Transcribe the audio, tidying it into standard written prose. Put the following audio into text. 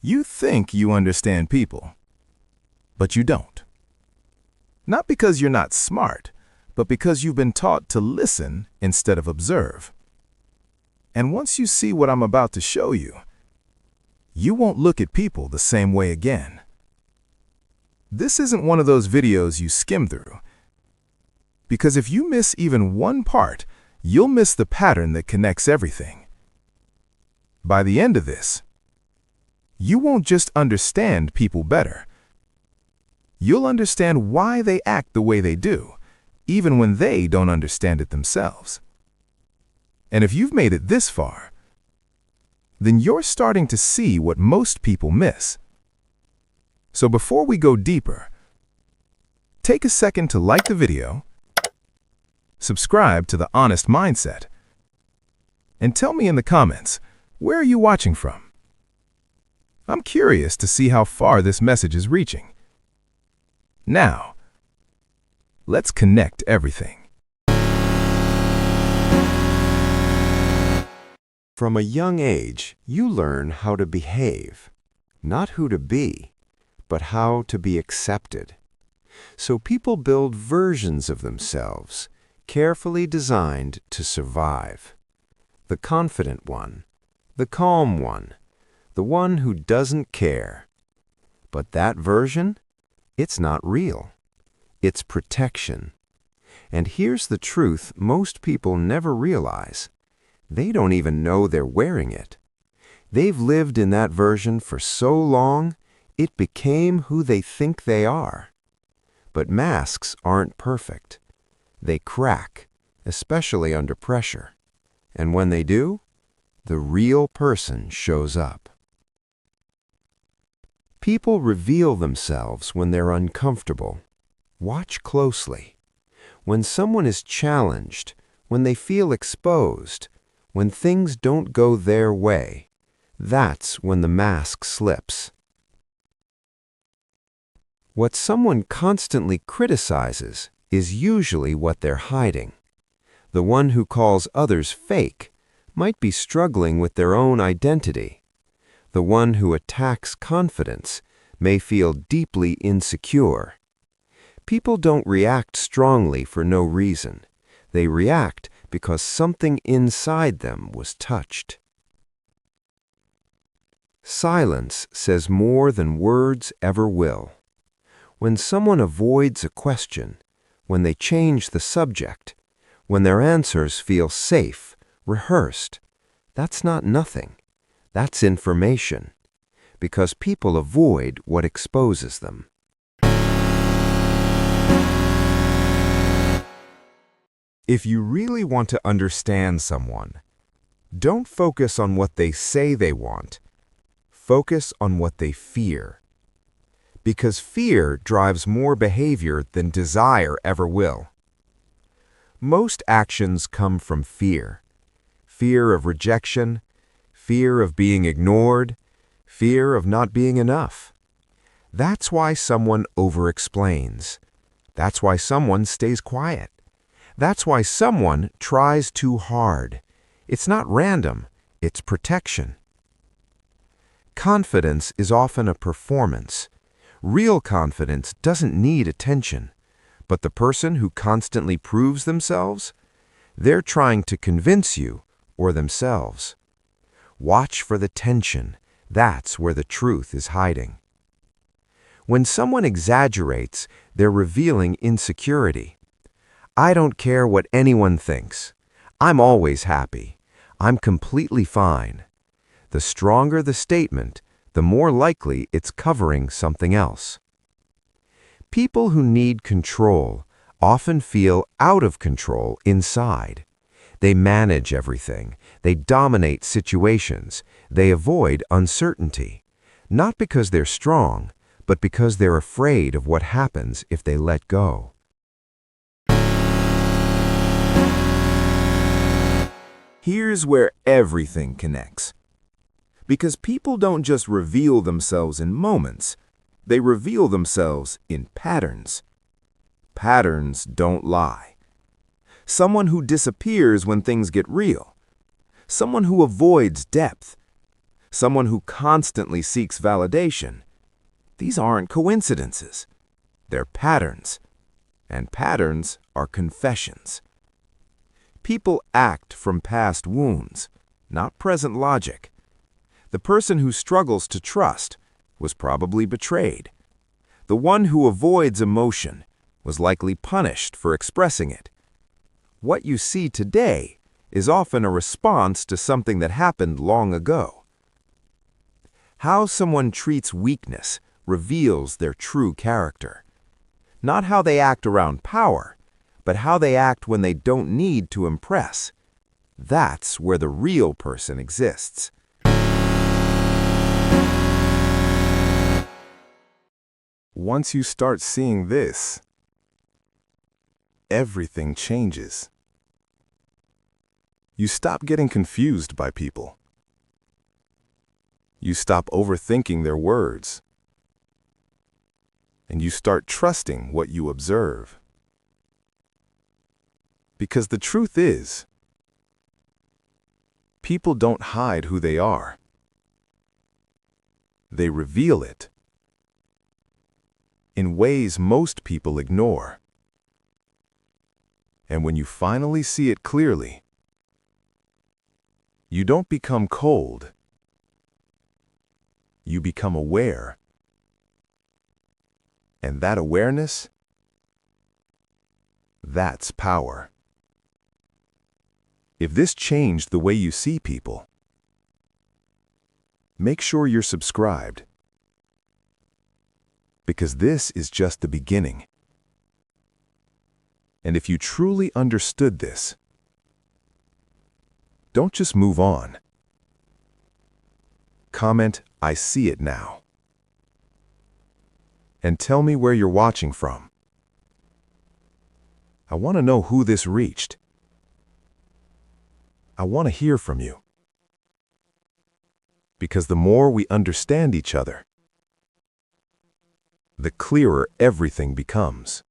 You think you understand people, but you don't. Not because you're not smart, but because you've been taught to listen instead of observe. And once you see what I'm about to show you, you won't look at people the same way again. This isn't one of those videos you skim through, because if you miss even one part, you'll miss the pattern that connects everything. By the end of this, you won't just understand people better. You'll understand why they act the way they do, even when they don't understand it themselves. And if you've made it this far, then you're starting to see what most people miss. So before we go deeper, take a second to like the video, subscribe to The Honest Mindset, and tell me in the comments, where are you watching from? I'm curious to see how far this message is reaching. Now, let's connect everything. From a young age, you learn how to behave, not who to be, but how to be accepted. So people build versions of themselves, carefully designed to survive. The confident one, the calm one, the one who doesn't care. But that version? It's not real. It's protection. And here's the truth most people never realize. They don't even know they're wearing it. They've lived in that version for so long, it became who they think they are. But masks aren't perfect. They crack, especially under pressure. And when they do, the real person shows up. People reveal themselves when they're uncomfortable. Watch closely. When someone is challenged, when they feel exposed, when things don't go their way, that's when the mask slips. What someone constantly criticizes is usually what they're hiding. The one who calls others fake might be struggling with their own identity. The one who attacks confidence may feel deeply insecure. People don't react strongly for no reason. They react because something inside them was touched. Silence says more than words ever will. When someone avoids a question, when they change the subject, when their answers feel safe, rehearsed, that's not nothing. That's information, because people avoid what exposes them. If you really want to understand someone, don't focus on what they say they want. Focus on what they fear. Because fear drives more behavior than desire ever will. Most actions come from fear. Fear of rejection, fear of being ignored, fear of not being enough. That's why someone over-explains. That's why someone stays quiet. That's why someone tries too hard. It's not random, it's protection. Confidence is often a performance. Real confidence doesn't need attention. But the person who constantly proves themselves, they're trying to convince you or themselves. Watch for the tension. That's where the truth is hiding. When someone exaggerates, they're revealing insecurity. I don't care what anyone thinks. I'm always happy. I'm completely fine. The stronger the statement, the more likely it's covering something else. People who need control often feel out of control inside. They manage everything. They dominate situations. They avoid uncertainty. Not because they're strong, but because they're afraid of what happens if they let go. Here's where everything connects. Because people don't just reveal themselves in moments, they reveal themselves in patterns. Patterns don't lie. Someone who disappears when things get real. Someone who avoids depth. someone who constantly seeks validation. These aren't coincidences. They're patterns, and patterns are confessions. People act from past wounds, not present logic. The person who struggles to trust was probably betrayed. The one who avoids emotion was likely punished for expressing it. What you see today is often a response to something that happened long ago. How someone treats weakness reveals their true character. Not how they act around power, but how they act when they don't need to impress. That's where the real person exists. Once you start seeing this, everything changes. You stop getting confused by people. You stop overthinking their words. And you start trusting what you observe. Because the truth is, people don't hide who they are. They reveal it in ways most people ignore. And when you finally see it clearly, you don't become cold. You become aware. And that awareness, that's power. If this changed the way you see people, make sure you're subscribed. Because this is just the beginning. And if you truly understood this, don't just move on. Comment, "I see it now." And tell me where you're watching from. I want to know who this reached. I want to hear from you. Because the more we understand each other, the clearer everything becomes.